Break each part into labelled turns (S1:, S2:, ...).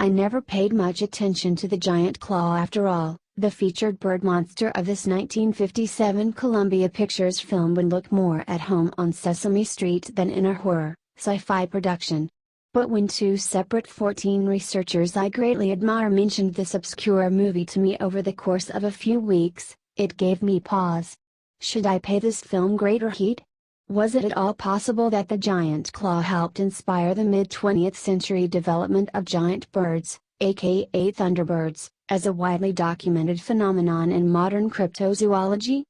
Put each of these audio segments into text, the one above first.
S1: I never paid much attention to the giant claw after all. The featured bird monster of this 1957 Columbia Pictures film would look more at home on Sesame Street than in a horror, sci-fi production. But when two separate 14 researchers I greatly admire mentioned this obscure movie to me over the course of a few weeks, it gave me pause. Should I pay this film greater heed? Was it at all possible that the giant claw helped inspire the mid-20th century development of giant birds, aka Thunderbirds, as a widely documented phenomenon in modern cryptozoology?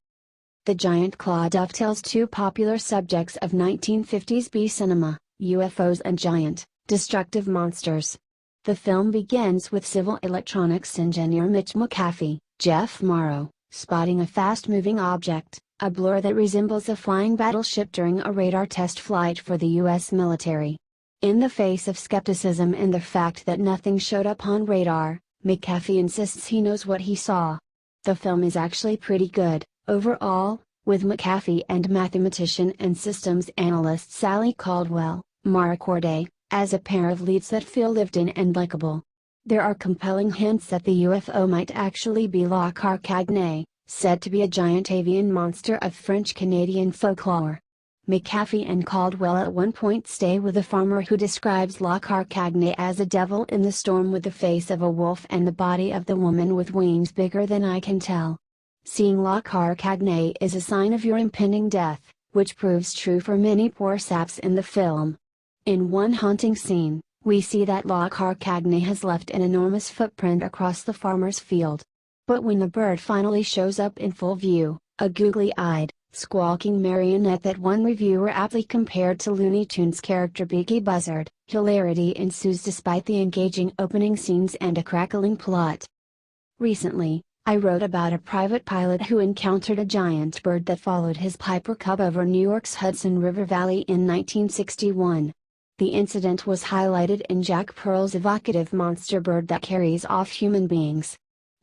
S1: The giant claw dovetails two popular subjects of 1950s B cinema, UFOs and giant, destructive monsters. The film begins with civil electronics engineer Mitch McAfee, Jeff Morrow, spotting a fast-moving object, a blur that resembles a flying battleship during a radar test flight for the U.S. military. In the face of skepticism and the fact that nothing showed up on radar, McAfee insists he knows what he saw. The film is actually pretty good, overall, with McAfee and mathematician and systems analyst Sally Caldwell, Mara Corday, as a pair of leads that feel lived-in and likable. There are compelling hints that the UFO might actually be La Carcagne, said to be a giant avian monster of French-Canadian folklore. McAfee and Caldwell at one point stay with a farmer who describes La Carcagne as a devil in the storm with the face of a wolf and the body of the woman with wings bigger than I can tell. Seeing La Carcagne is a sign of your impending death, which proves true for many poor saps in the film. In one haunting scene, we see that La Carcagne has left an enormous footprint across the farmer's field. But when the bird finally shows up in full view, a googly-eyed, squawking marionette that one reviewer aptly compared to Looney Tunes character Beaky Buzzard, hilarity ensues despite the engaging opening scenes and a crackling plot. Recently, I wrote about a private pilot who encountered a giant bird that followed his Piper Cub over New York's Hudson River Valley in 1961. The incident was highlighted in Jack Pearl's evocative Monster Bird That Carries Off Human Beings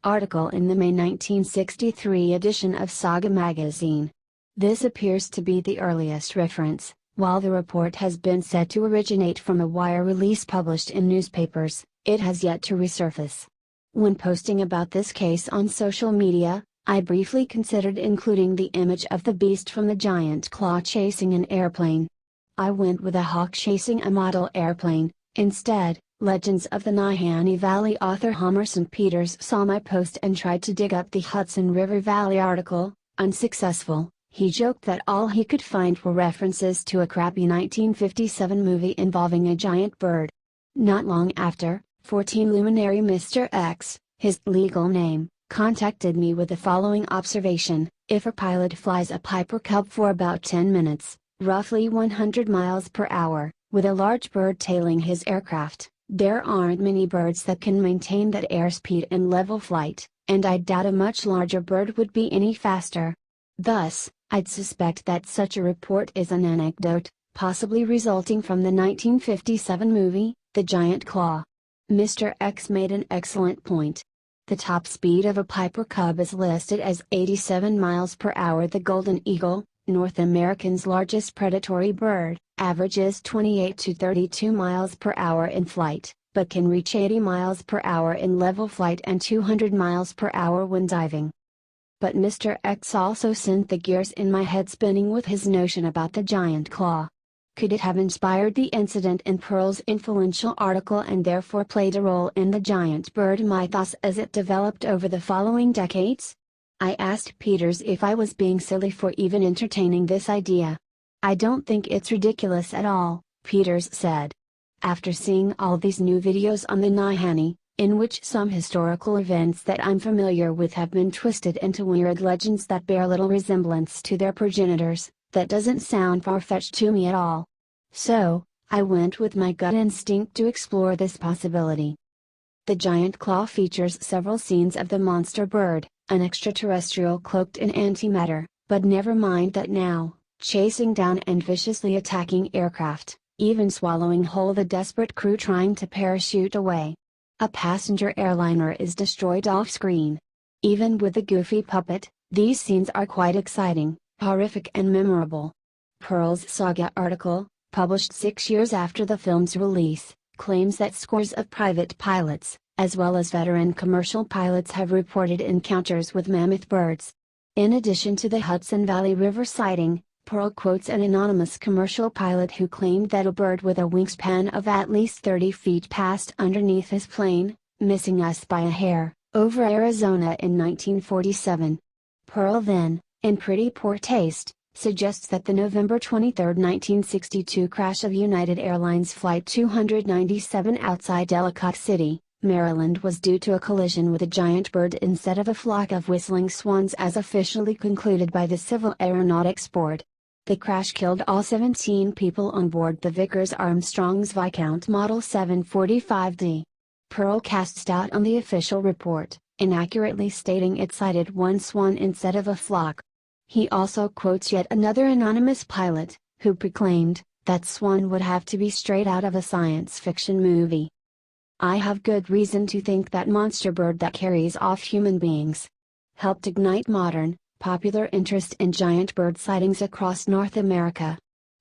S1: article in the May 1963 edition of Saga magazine. This appears to be the earliest reference, while the report has been said to originate from a wire release published in newspapers. It has yet to resurface. When posting about this case on social media, I briefly considered including the image of the beast from the giant claw chasing an airplane. I went with a hawk chasing a model airplane. Instead, Legends of the Nahanni Valley author Homerson Peters saw my post and tried to dig up the Hudson River Valley article. Unsuccessful, he joked that all he could find were references to a crappy 1957 movie involving a giant bird. Not long after, 14 luminary Mr. X, his legal name, contacted me with the following observation: if a pilot flies a Piper Cub for about 10 minutes, roughly 100 miles per hour, with a large bird tailing his aircraft, there aren't many birds that can maintain that airspeed in level flight, and I doubt a much larger bird would be any faster. Thus, I'd suspect that such a report is an anecdote, possibly resulting from the 1957 movie, The Giant Claw. Mr. X made an excellent point. The top speed of a Piper Cub is listed as 87 miles per hour. The golden eagle, North America's largest predatory bird, averages 28 to 32 miles per hour in flight, but can reach 80 miles per hour in level flight and 200 miles per hour when diving. But Mr. X also sent the gears in my head spinning with his notion about the giant claw. Could it have inspired the incident in Pearl's influential article and therefore played a role in the giant bird mythos as it developed over the following decades? I asked Peters if I was being silly for even entertaining this idea. "I don't think it's ridiculous at all," Peters said. "After seeing all these new videos on the Nahanni, in which some historical events that I'm familiar with have been twisted into weird legends that bear little resemblance to their progenitors, that doesn't sound far-fetched to me at all. So, I went with my gut instinct to explore this possibility." The giant claw features several scenes of the monster bird, an extraterrestrial cloaked in antimatter, but never mind that now, chasing down and viciously attacking aircraft, even swallowing whole the desperate crew trying to parachute away. A passenger airliner is destroyed off-screen. Even with the goofy puppet, these scenes are quite exciting, horrific and memorable. Pearl's Saga article, published 6 years after the film's release, claims that scores of private pilots, as well as veteran commercial pilots, have reported encounters with mammoth birds. In addition to the Hudson Valley River sighting, Pearl quotes an anonymous commercial pilot who claimed that a bird with a wingspan of at least 30 feet passed underneath his plane, missing us by a hair, over Arizona in 1947. Pearl then, in pretty poor taste, suggests that the November 23, 1962 crash of United Airlines Flight 297 outside Ellicott City, Maryland was due to a collision with a giant bird instead of a flock of whistling swans as officially concluded by the Civil Aeronautics Board. The crash killed all 17 people on board the Vickers Armstrong's Viscount Model 745D. Pearl casts doubt on the official report, inaccurately stating it cited one swan instead of a flock. He also quotes yet another anonymous pilot, who proclaimed, "That swan would have to be straight out of a science fiction movie. I have good reason to think that monster bird that carries off human beings." Helped ignite modern, popular interest in giant bird sightings across North America.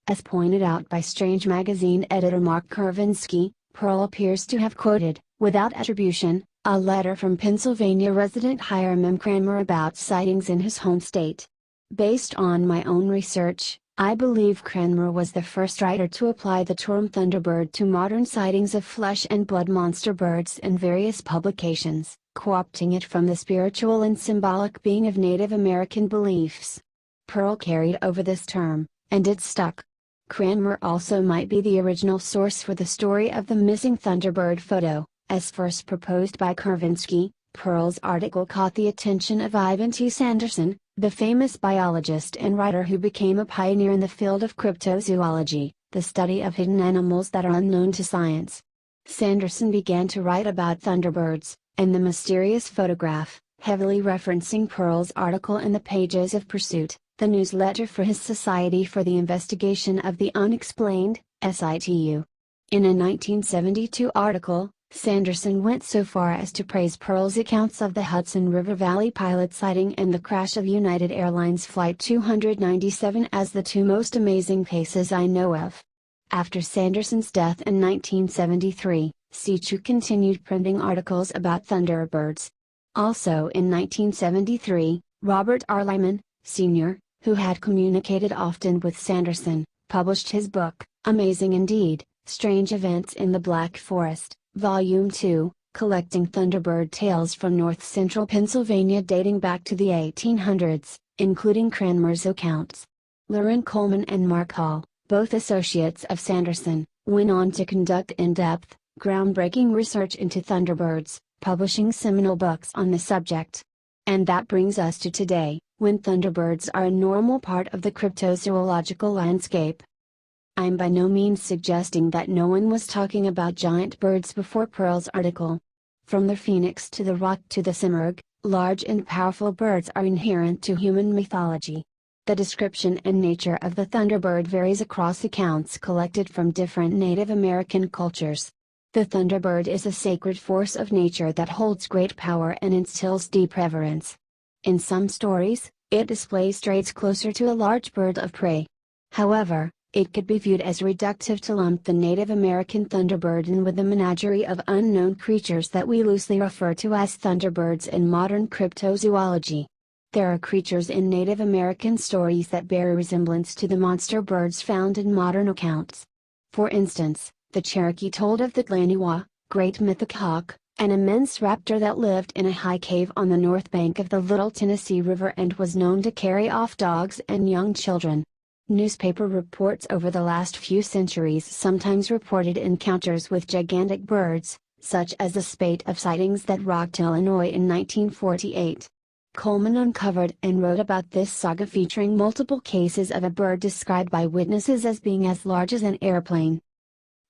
S1: As pointed out by Strange magazine editor Mark Kurvinsky, Pearl appears to have quoted, without attribution, a letter from Pennsylvania resident Hiram M. Cranmer about sightings in his home state. Based on my own research, I believe Cranmer was the first writer to apply the term Thunderbird to modern sightings of flesh and blood monster birds in various publications, co-opting it from the spiritual and symbolic being of Native American beliefs. Pearl carried over this term, and it stuck. Cranmer also might be the original source for the story of the missing Thunderbird photo, as first proposed by Kurvinsky. Pearl's article caught the attention of Ivan T. Sanderson, the famous biologist and writer who became a pioneer in the field of cryptozoology, the study of hidden animals that are unknown to science. Sanderson began to write about Thunderbirds, and the mysterious photograph, heavily referencing Pearl's article in the pages of Pursuit, the newsletter for his Society for the Investigation of the Unexplained, SITU. In a 1972 article, Sanderson went so far as to praise Pearl's accounts of the Hudson River Valley pilot sighting and the crash of United Airlines Flight 297 as the two most amazing cases I know of. After Sanderson's death in 1973, SITU continued printing articles about Thunderbirds. Also in 1973, Robert R. Lyman, Sr., who had communicated often with Sanderson, published his book, Amazing Indeed, Strange Events in the Black Forest, Volume 2, collecting Thunderbird tales from north-central Pennsylvania dating back to the 1800s, including Cranmer's accounts. Loren Coleman and Mark Hall, both associates of Sanderson, went on to conduct in-depth, groundbreaking research into Thunderbirds, publishing seminal books on the subject. And that brings us to today, when Thunderbirds are a normal part of the cryptozoological landscape. I'm by no means suggesting that no one was talking about giant birds before Pearl's article. From the phoenix to the roc to the simurgh, large and powerful birds are inherent to human mythology. The description and nature of the Thunderbird varies across accounts collected from different Native American cultures. The Thunderbird is a sacred force of nature that holds great power and instills deep reverence. In some stories, it displays traits closer to a large bird of prey. However, it could be viewed as reductive to lump the Native American Thunderbird in with the menagerie of unknown creatures that we loosely refer to as Thunderbirds in modern cryptozoology. There are creatures in Native American stories that bear a resemblance to the monster birds found in modern accounts. For instance, the Cherokee told of the Glaniwa, great mythic hawk, an immense raptor that lived in a high cave on the north bank of the Little Tennessee River and was known to carry off dogs and young children. Newspaper reports over the last few centuries sometimes reported encounters with gigantic birds, such as the spate of sightings that rocked Illinois in 1948. Coleman uncovered and wrote about this saga featuring multiple cases of a bird described by witnesses as being as large as an airplane.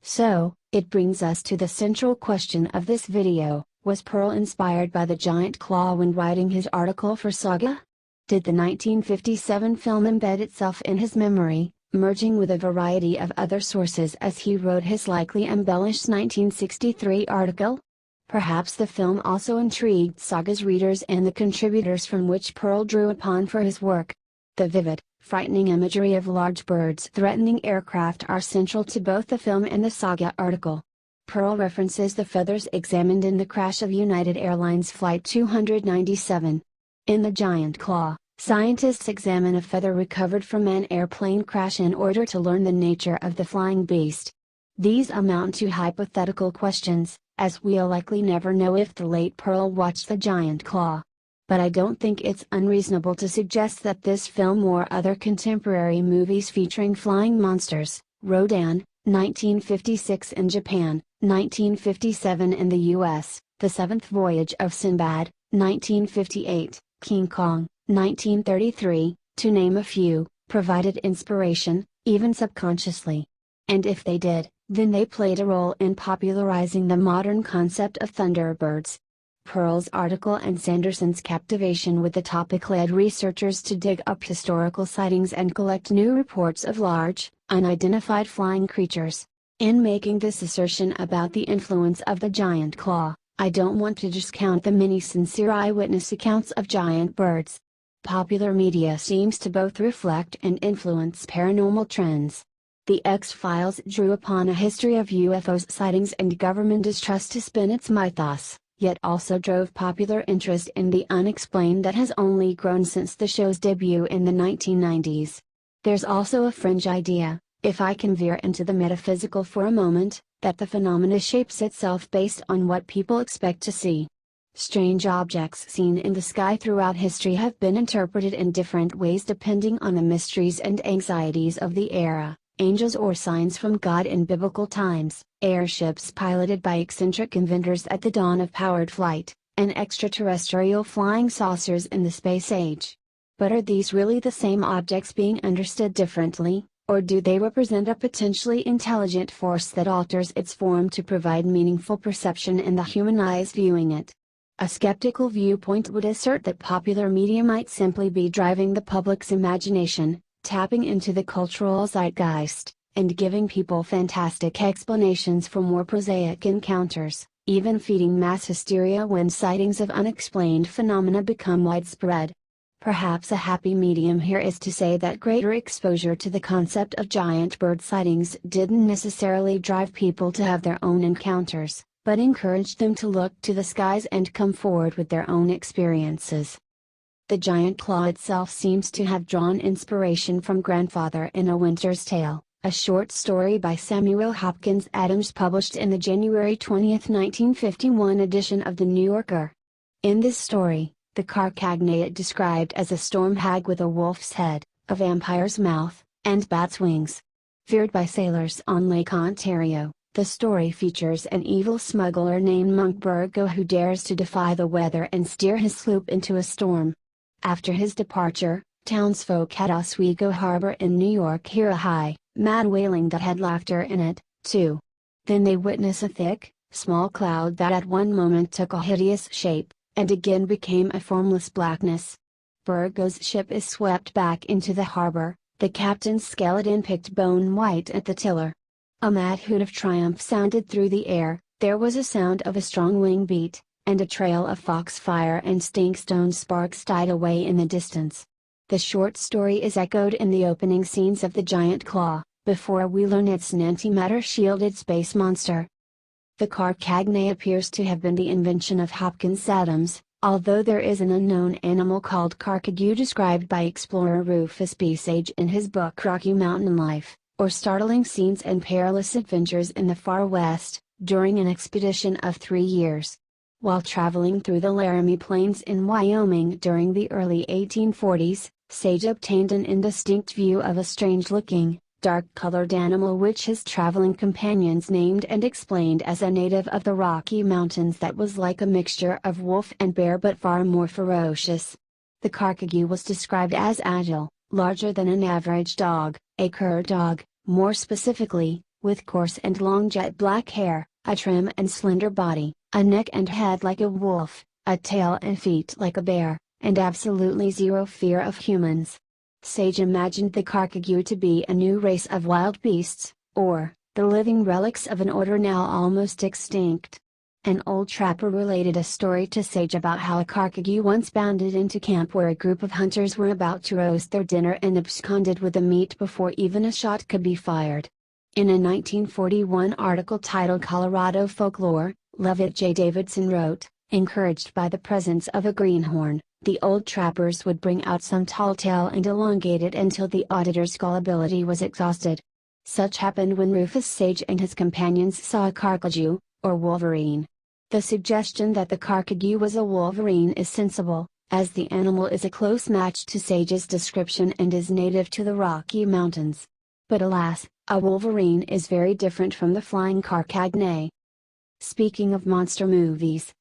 S1: So, it brings us to the central question of this video: was Pearl inspired by the giant claw when writing his article for Saga? Did the 1957 film embed itself in his memory, merging with a variety of other sources as he wrote his likely embellished 1963 article? Perhaps the film also intrigued Saga's readers and the contributors from which Pearl drew upon for his work. The vivid, frightening imagery of large birds threatening aircraft are central to both the film and the Saga article. Pearl references the feathers examined in the crash of United Airlines Flight 297. In the giant claw, scientists examine a feather recovered from an airplane crash in order to learn the nature of the flying beast. These amount to hypothetical questions, as we'll likely never know if the late Pearl watched the giant claw. But I don't think it's unreasonable to suggest that this film or other contemporary movies featuring flying monsters, Rodan, 1956 in Japan, 1957 in the US, The Seventh Voyage of Sinbad, 1958, King Kong, 1933, to name a few, provided inspiration, even subconsciously. And if they did, then they played a role in popularizing the modern concept of Thunderbirds. Pearl's article and Sanderson's captivation with the topic led researchers to dig up historical sightings and collect new reports of large, unidentified flying creatures. In making this assertion about the influence of the giant claw, I don't want to discount the many sincere eyewitness accounts of giant birds. Popular media seems to both reflect and influence paranormal trends. The X-Files drew upon a history of UFO sightings and government distrust to spin its mythos, yet also drove popular interest in the unexplained that has only grown since the show's debut in the 1990s. There's also a fringe idea, if I can veer into the metaphysical for a moment, that the phenomena shapes itself based on what people expect to see. Strange objects seen in the sky throughout history have been interpreted in different ways depending on the mysteries and anxieties of the era. Angels or signs from God in biblical times, airships piloted by eccentric inventors at the dawn of powered flight, and extraterrestrial flying saucers in the space age. But are these really the same objects being understood differently, or do they represent a potentially intelligent force that alters its form to provide meaningful perception in the human eyes viewing it? A skeptical viewpoint would assert that popular media might simply be driving the public's imagination, tapping into the cultural zeitgeist, and giving people fantastic explanations for more prosaic encounters, even feeding mass hysteria when sightings of unexplained phenomena become widespread. Perhaps a happy medium here is to say that greater exposure to the concept of giant bird sightings didn't necessarily drive people to have their own encounters, but encouraged them to look to the skies and come forward with their own experiences. The giant claw itself seems to have drawn inspiration from Grandfather in a Winter's Tale, a short story by Samuel Hopkins Adams published in the January 20, 1951 edition of The New Yorker. In this story, the Carcagnaat described as a storm hag with a wolf's head, a vampire's mouth, and bat's wings. Feared by sailors on Lake Ontario, the story features an evil smuggler named Monk Burgo who dares to defy the weather and steer his sloop into a storm. After his departure, townsfolk at Oswego Harbor in New York hear a high, mad wailing that had laughter in it, too. Then they witness a thick, small cloud that at one moment took a hideous shape, and again became a formless blackness. Burgo's ship is swept back into the harbor, the captain's skeleton picked bone white at the tiller. A mad hoot of triumph sounded through the air, there was a sound of a strong wing beat, and a trail of foxfire and stinkstone sparks died away in the distance. The short story is echoed in the opening scenes of The Giant Claw, before we learn it's an antimatter-shielded space monster. The Carcagnaat appears to have been the invention of Hopkins Adams, although there is an unknown animal called Carcagou described by explorer Rufus B. Sage in his book Rocky Mountain Life, or startling scenes and perilous adventures in the far west, during an expedition of 3 years. While traveling through the Laramie Plains in Wyoming during the early 1840s, Sage obtained an indistinct view of a strange-looking, dark-colored animal which his traveling companions named and explained as a native of the Rocky Mountains that was like a mixture of wolf and bear but far more ferocious. The Carcagou was described as agile, larger than an average dog, a cur dog, more specifically, with coarse and long jet black hair, a trim and slender body, a neck and head like a wolf, a tail and feet like a bear, and absolutely zero fear of humans. Sage imagined the Carcagou to be a new race of wild beasts, or, the living relics of an order now almost extinct. An old trapper related a story to Sage about how a Carcagou once bounded into camp where a group of hunters were about to roast their dinner and absconded with the meat before even a shot could be fired. In a 1941 article titled Colorado Folklore, Levitt J. Davidson wrote, encouraged by the presence of a greenhorn, the old trappers would bring out some tall tale and elongate it until the auditor's gullibility was exhausted. Such happened when Rufus Sage and his companions saw a carcajou, or wolverine. The suggestion that the carcajou was a wolverine is sensible, as the animal is a close match to Sage's description and is native to the Rocky Mountains. But alas, a wolverine is very different from the flying carcagna. Speaking of monster movies,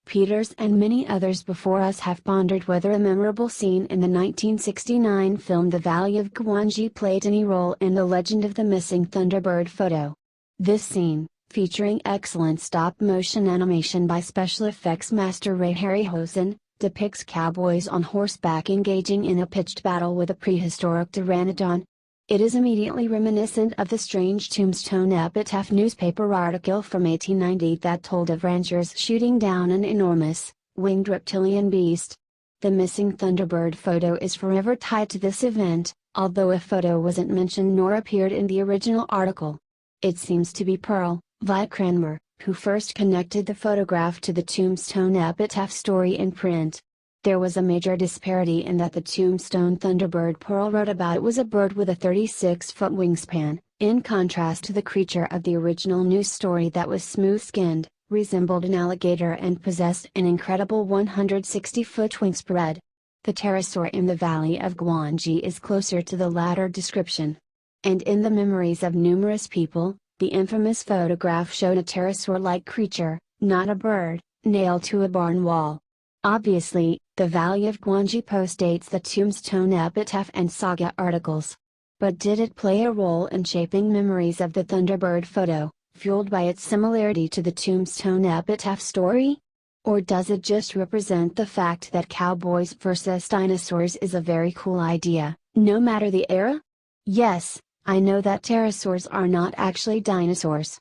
S1: Peters and many others before us have pondered whether a memorable scene in the 1969 film The Valley of Gwangi played any role in the legend of the missing Thunderbird photo. This scene, featuring excellent stop-motion animation by special effects master Ray Harryhausen, depicts cowboys on horseback engaging in a pitched battle with a prehistoric pteranodon. It is immediately reminiscent of the strange Tombstone Epitaph newspaper article from 1890 that told of ranchers shooting down an enormous, winged reptilian beast. The missing Thunderbird photo is forever tied to this event, although a photo wasn't mentioned nor appeared in the original article. It seems to be Pearl Vi Cranmer, who first connected the photograph to the Tombstone Epitaph story in print. There was a major disparity in that the Tombstone Thunderbird Pearl wrote about was a bird with a 36-foot wingspan, in contrast to the creature of the original news story that was smooth-skinned, resembled an alligator and possessed an incredible 160-foot wingspread. The pterosaur in the Valley of Gwangi is closer to the latter description. And in the memories of numerous people, the infamous photograph showed a pterosaur-like creature, not a bird, nailed to a barn wall. Obviously, the Valley of Gwangi postdates the Tombstone Epitaph and Saga articles. But did it play a role in shaping memories of the Thunderbird photo, fueled by its similarity to the Tombstone Epitaph story? Or does it just represent the fact that cowboys versus dinosaurs is a very cool idea, no matter the era? Yes, I know that pterosaurs are not actually dinosaurs.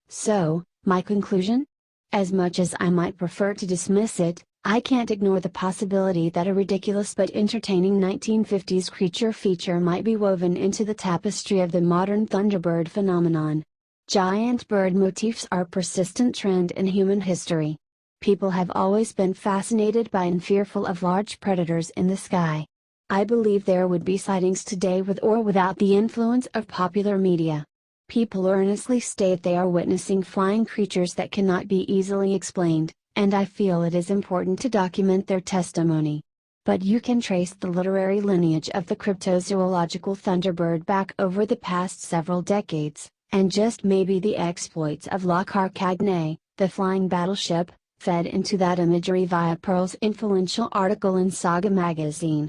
S1: So, my conclusion? As much as I might prefer to dismiss it, I can't ignore the possibility that a ridiculous but entertaining 1950s creature feature might be woven into the tapestry of the modern Thunderbird phenomenon. Giant bird motifs are a persistent trend in human history. People have always been fascinated by and fearful of large predators in the sky. I believe there would be sightings today with or without the influence of popular media. People earnestly state they are witnessing flying creatures that cannot be easily explained, and I feel it is important to document their testimony. But you can trace the literary lineage of the cryptozoological Thunderbird back over the past several decades, and just maybe the exploits of La Carcagne, the flying battleship, fed into that imagery via Pearl's influential article in Saga magazine.